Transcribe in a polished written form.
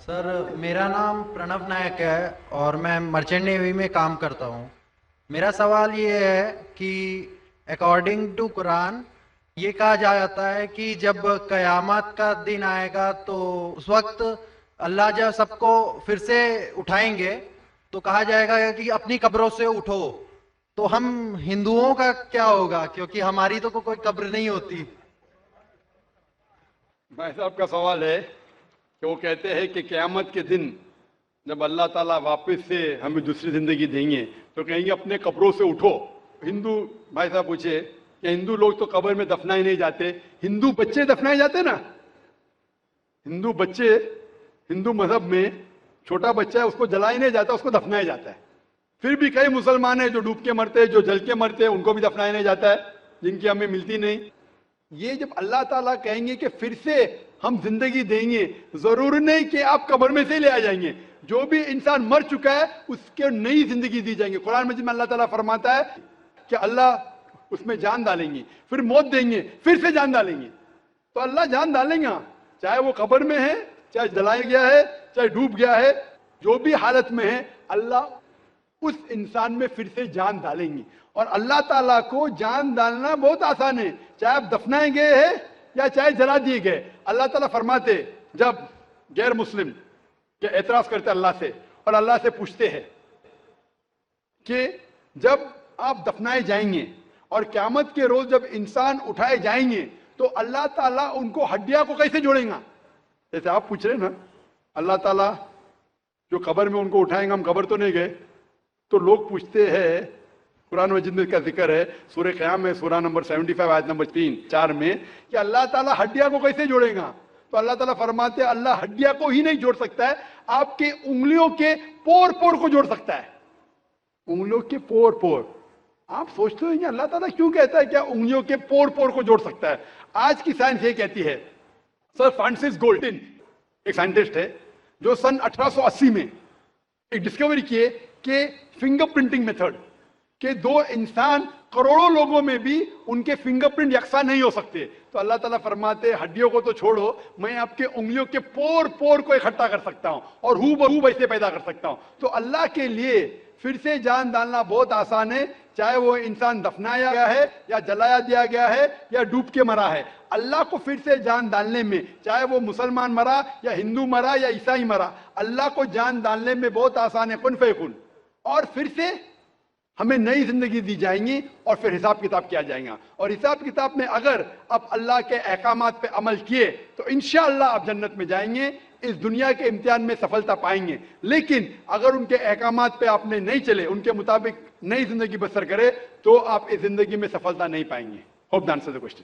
سر میرا نام پرنو نائک ہے اور میں مرچنٹ نیوی میں کام کرتا ہوں. میرا سوال یہ ہے کہ اکارڈنگ ٹو قرآن یہ کہا جاتا ہے کہ جب قیامت کا دن آئے گا تو اس وقت اللہ جب سب کو پھر سے اٹھائیں گے تو کہا جائے گا کہ اپنی قبروں سے اٹھو. تو ہم ہندوؤں کا کیا ہوگا کیونکہ ہماری تو کوئی قبر نہیں ہوتی. بھائی صاحب کا سوال ہے کہ وہ کہتے ہیں کہ قیامت کے دن جب اللہ تعالیٰ واپس سے ہمیں دوسری زندگی دیں گے تو کہیں گے اپنے قبروں سے اٹھو. ہندو بھائی صاحب پوچھے کہ ہندو لوگ تو قبر میں دفنائے نہیں جاتے، ہندو بچے دفنائے جاتے نا. ہندو بچے ہندو مذہب میں چھوٹا بچہ ہے اس کو جلایا نہیں جاتا، اس کو دفنایا جاتا ہے. پھر بھی کئی مسلمان ہیں جو ڈوب کے مرتے ہیں، جو جل کے مرتے ہیں، ان کو بھی دفنایا نہیں جاتا ہے جن کی ہمیں ملتی نہیں. یہ جب اللہ تعالیٰ کہیں گے کہ پھر سے ہم زندگی دیں گے، ضروری نہیں کہ آپ قبر میں سے لے آ جائیں گے. جو بھی انسان مر چکا ہے اس کے نئی زندگی دی جائیں گے. قرآن مجید میں اللہ تعالیٰ فرماتا ہے کہ اللہ اس میں جان ڈالیں گے، پھر موت دیں گے، پھر سے جان ڈالیں گے. تو اللہ جان ڈالیں گا، چاہے وہ قبر میں ہے، چاہے جلایا گیا ہے، چاہے ڈوب گیا ہے، جو بھی حالت میں ہے اللہ اس انسان میں پھر سے جان ڈالیں گے. اور اللہ تعالیٰ کو جان ڈالنا بہت آسان ہے، چاہے آپ دفنائے گئے ہیں یا چاہے جلا دیے گئے. اللہ تعالیٰ فرماتے جب غیر مسلم کے اعتراض کرتے اللہ سے اور اللہ سے پوچھتے ہیں کہ جب آپ دفنائے جائیں گے اور قیامت کے روز جب انسان اٹھائے جائیں گے تو اللہ تعالیٰ ان کو ہڈیاں کو کیسے جوڑیں گا؟ جیسے آپ پوچھ رہے ہیں نا، اللہ تعالیٰ جو قبر میں ان کو اٹھائیں گا، ہم قبر تو نہیں گئے. تو لوگ پوچھتے ہیں، قرآن مجید میں کا ذکر ہے سورہ قیام میں سورہ نمبر 75 آیت نمبر 3-4 میں کہ اللہ تعالیٰ ہڈیاں کو کیسے جوڑے گا؟ تو اللہ تعالیٰ فرماتے ہیں اللہ ہڈیاں کو ہی نہیں جوڑ سکتا ہے، آپ کے انگلیوں کے پور پور کو جوڑ سکتا ہے. انگلیوں کے پور پور. آپ سوچتے ہیں کہ اللہ تعالیٰ کیوں کہتا ہے کیا انگلیوں کے پور پور کو جوڑ سکتا ہے؟ آج کی سائنس یہ کہتی ہے. سر فرانسس گولڈن ایک سائنٹسٹ ہے جو سن 1880 میں ایک ڈسکوری کیے کہ فنگر پرنٹنگ میتھڈ کہ دو انسان کروڑوں لوگوں میں بھی ان کے فنگر پرنٹ یکساں نہیں ہو سکتے. تو اللہ تعالیٰ فرماتے ہڈیوں کو تو چھوڑو، میں آپ کے انگلیوں کے پور پور کو اکٹھا کر سکتا ہوں اور ہو بہو ویسے پیدا کر سکتا ہوں. تو اللہ کے لیے پھر سے جان ڈالنا بہت آسان ہے، چاہے وہ انسان دفنایا گیا ہے یا جلایا دیا گیا ہے یا ڈوب کے مرا ہے. اللہ کو پھر سے جان ڈالنے میں، چاہے وہ مسلمان مرا یا ہندو مرا یا عیسائی مرا، اللہ کو جان ڈالنے میں بہت آسان ہے، کن فیکن. اور پھر سے ہمیں نئی زندگی دی جائیں گی اور پھر حساب کتاب کیا جائے گا. اور حساب کتاب میں اگر آپ اللہ کے احکامات پہ عمل کیے تو انشاءاللہ آپ جنت میں جائیں گے، اس دنیا کے امتحان میں سفلتا پائیں گے. لیکن اگر ان کے احکامات پہ آپ نے نہیں چلے، ان کے مطابق نئی زندگی بسر کرے تو آپ اس زندگی میں سفلتا نہیں پائیں گے. Hope the answer the question.